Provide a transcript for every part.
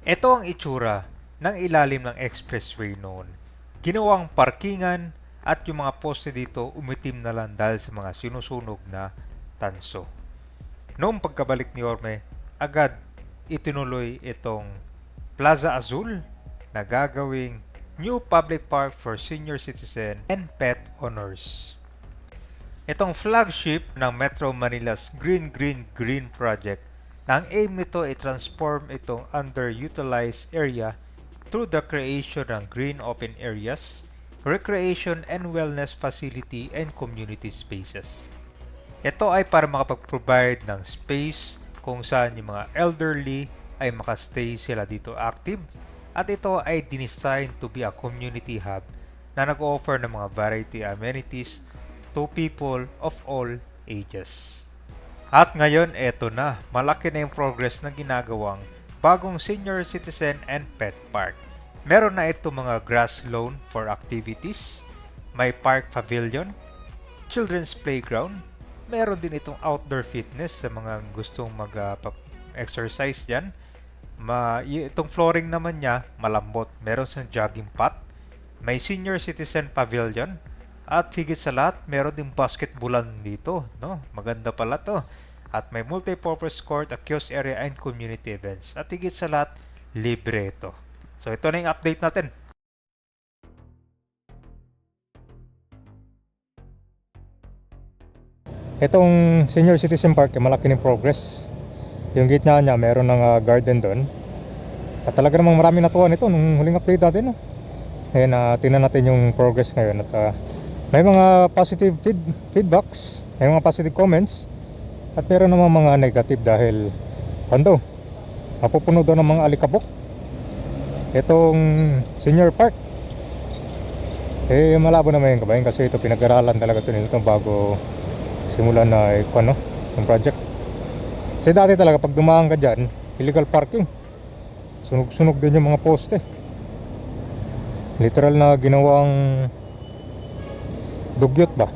Ito ang itsura ng ilalim ng expressway noon. Ginawang parkingan at yung mga poste dito umitim na lang dahil sa mga sinusunog na tanso. Noong pagkabalik ni Orme, agad itinuloy itong Plaza Azul na gagawing new public park for senior citizen and pet owners. Itong flagship ng Metro Manila's Green Green Green project na ang aim nito ay transform itong underutilized area through the creation ng green open areas, recreation and wellness facility and community spaces. Ito ay para makapag-provide ng space kung saan yung mga elderly ay makastay sila dito active at ito ay designed to be a community hub na nag-offer ng mga variety amenities to people of all ages. At ngayon, eto na, malaki na yung progress na ginagawang bagong senior citizen and pet park. Meron na ito mga grass lawn for activities, may park pavilion, children's playground, meron din itong outdoor fitness sa mga gustong mag-exercise dyan. Itong flooring naman niya, malambot, meron siyang jogging path, may senior citizen pavilion, at higit sa lahat, meron din basketballan dito, no? Maganda pala to. At may multi-purpose court, a kiosk area, and community events. At higit sa lahat, libre ito. So ito na yung update natin. Itong senior citizen park, malaki ng progress. Yung gitna niya, meron ng garden doon. At talaga namang marami natuwa nito nung huling update natin, no? Ngayon, tingnan natin yung progress ngayon. At may mga positive feedbacks, may mga positive comments, at meron naman mga negative dahil mapupuno daw ng mga alikabok itong senior park. Malabo naman yung kabayan kasi ito pinag-aralan talaga ito bago simulan na yung project. Kasi dati talaga pag dumaan ka dyan, illegal parking, sunog-sunog din yung mga poste, literal na ginawang dugyot ba.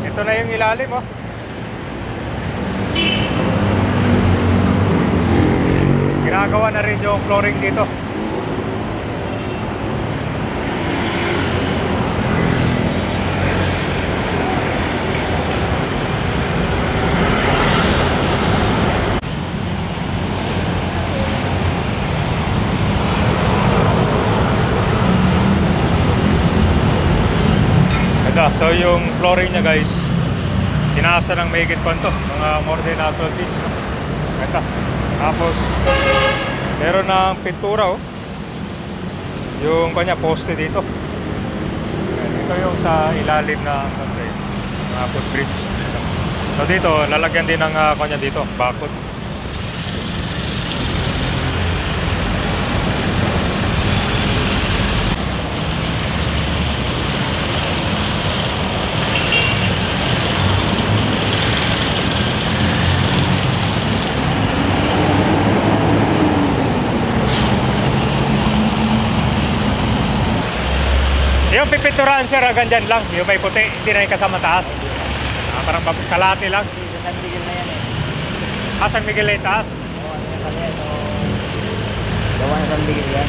Ito na yung ilalim, oh. Ginagawa na rin yung flooring dito. So yung flooring niya guys, tinaasa ng mahigit pa ito, mga more than 12 feet, no? Ito. Tapos meron ng pintura, oh, yung kanya poste dito. Ito yung sa ilalim ng footbridge. So dito lalagyan din ng kanya dito, bakod. Yung pipinturahan sir, hanggang dyan lang. Yung may puti, hindi na yung kasama taas. Parang kalati lang. San Miguel na yan eh. San Miguel na yung taas. Oo, ano yan pala yan. Gawa na San Miguel yan.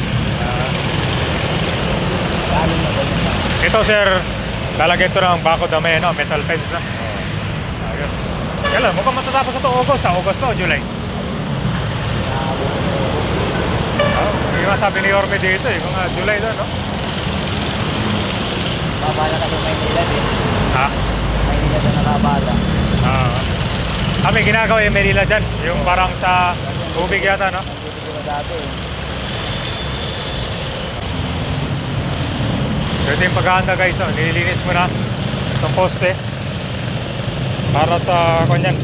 Saan mo ba yan? Ito sir, lalagyan ito ng bakod na may metal fence na. Ayun. Kailan, mukhang matatapos ito August. Sa August to, July. Yung mga sabi ni Orme dito eh, mga July doon, no? Babala ka doon Maynila din. Ha? Maynila doon nakabala. May ginagawa yung Manila dyan. Yung parang sa tubig yata, no? Ang tubig ko dati eh. Ito yung paghahanda guys, no? Nililinis mo na itong poste para sa kanyan.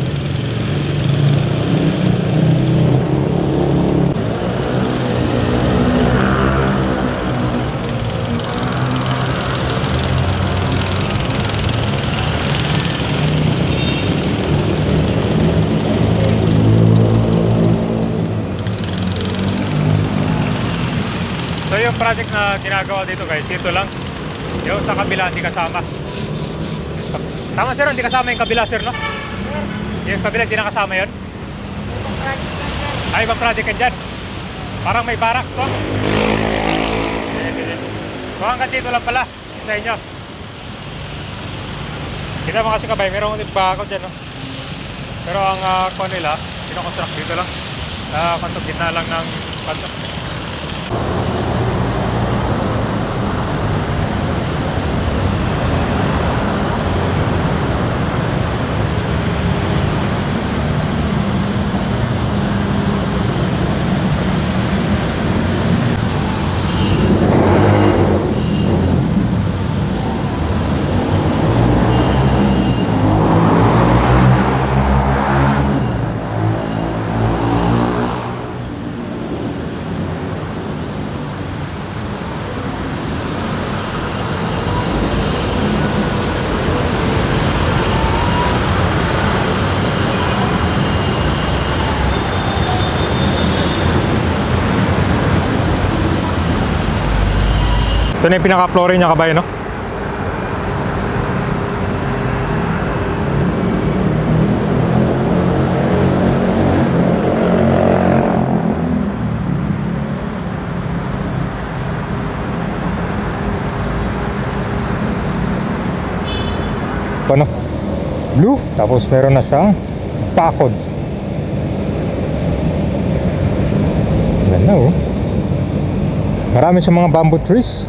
So yung project na ginagawa dito guys, ito lang. Yung sa kabila hindi kasama. Tama sir, hindi kasama yung kabila sir, no? Yung kabila hindi nakasama yun? Ay, ibang project ka dyan. Parang may barracks to. So hanggang dito lang pala sa inyo. Kita mo kasi kabay, mayroong bago dyan, no? Pero ang kuha nila, pinoconstruct dito lang. Kantong gitna lang ng kanto. Ito na yung pinaka-flooring niya kabay, no? Ano? Blue, tapos meron na siyang bakod. Ganda, oh. Marami siyang mga bamboo trees.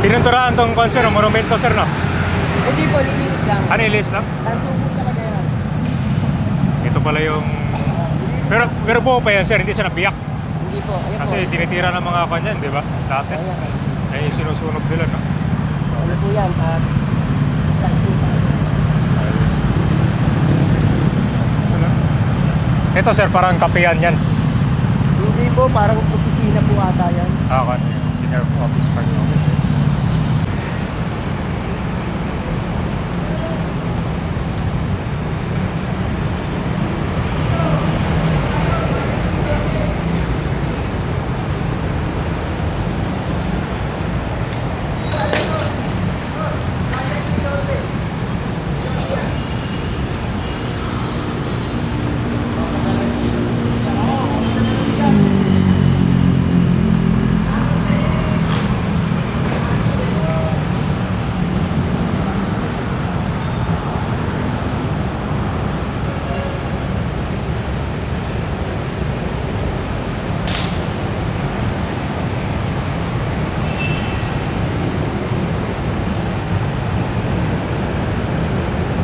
Pinunturaan tong concert, monumento sir, no? Hindi po, nilinis lang. Ano yung list lang? Tansong po sa kagaya. Ito pala yung... Pero buo pa yan sir, hindi siya nabiyak. Hindi po, ayan Kasi po. tinitira ng mga kanyan, di ba? Dati. Ayan. Ay sinusunog nila, no? Ano po yan? Tansong. Ito sir, parang kapehan yan. Hindi po, parang opisina po ata yan. Ano yung senior office park.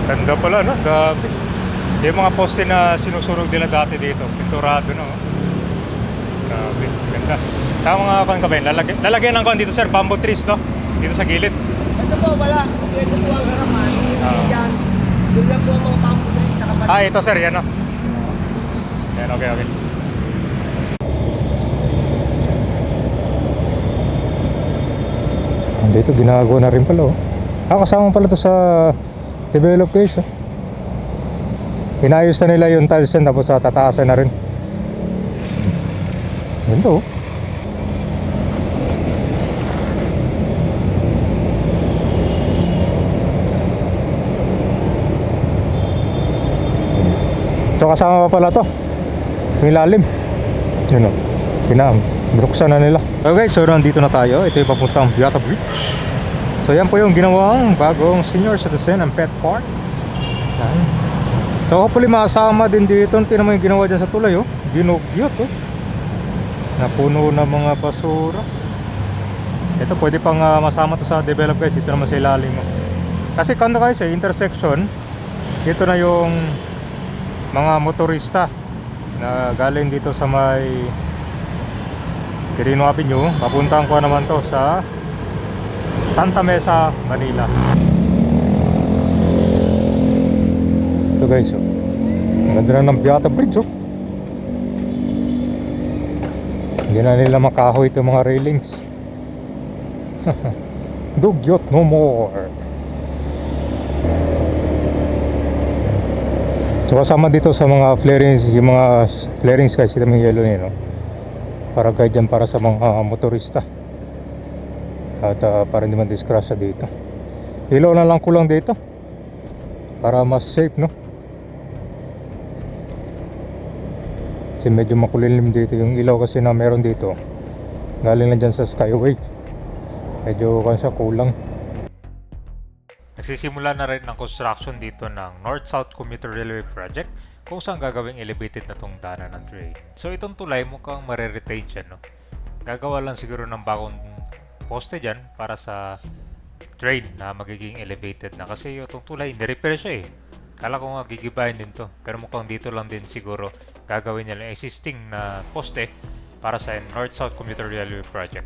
Ganda pala, no? Dami. Yung mga poste na sinusunog nila dati dito, pinturado, no? Grabe, ganda. Sa mga kan kabay, lalagyan ng kan dito sir, bamboo trees, no? Dito sa gilid. Ito po, wala. Kasi ito po ang harapan. Yan. Doon lang po ang mga pampulis na kapatid. Ah, ito sir, yan, no? Yan, okay, okay. Dito, ginagawa na rin pala, oh. Kasama pala to sa develop guys, oh. Inayos na nila yung tiles yan, tapos tataasan na rin. Ganda, oh. So kasama pa pala to yung ilalim. Yun, oh. Binuksan na nila. Okay, so nandito na tayo. Ito yung papuntang Beata Bridge. So yan po yung ginawang bagong senior citizen and pet park. Yan. So hopefully makasama din dito. Tingnan mo yung ginawa dyan sa tulay, oh. Ginugyot, oh. Napuno na mga basura. Ito pwede pang masama to sa develop guys. Dito naman sa ilalim, oh. Kasi kanda guys, intersection. Dito na yung mga motorista na galing dito sa may Quirino Avenue. Papuntang ko naman to sa Santa Mesa, Manila. Ito guys, oh. Ang ganda na ng Beata Bridge, oh. Hindi na nila makahoy itong mga railings. Dugyot no more. So kasama dito sa mga flarings, yung mga flarings guys, kita mo yung yellow nyo, no? para guide yan para sa mga motorista at para hindi man disgrasya dito. Ilaw na lang kulang dito para mas safe, no? Kasi medyo makulilim dito yung ilaw kasi na meron dito, galing na dyan sa Skyway, medyo kansa kulang. Nagsisimula na rin ang construction dito ng North-South Commuter Railway Project kung saan gagawing elevated na tong daanan ng train. So itong tulay mukhang mariretain siya, no? Gagawa lang siguro ng bagong poste dyan para sa train na magiging elevated na kasi itong tulay nirepair siya eh. Kala ko nga gigibahin din to, pero mukhang dito lang din siguro gagawin nila yung existing na poste para sa North-South Commuter Railway Project.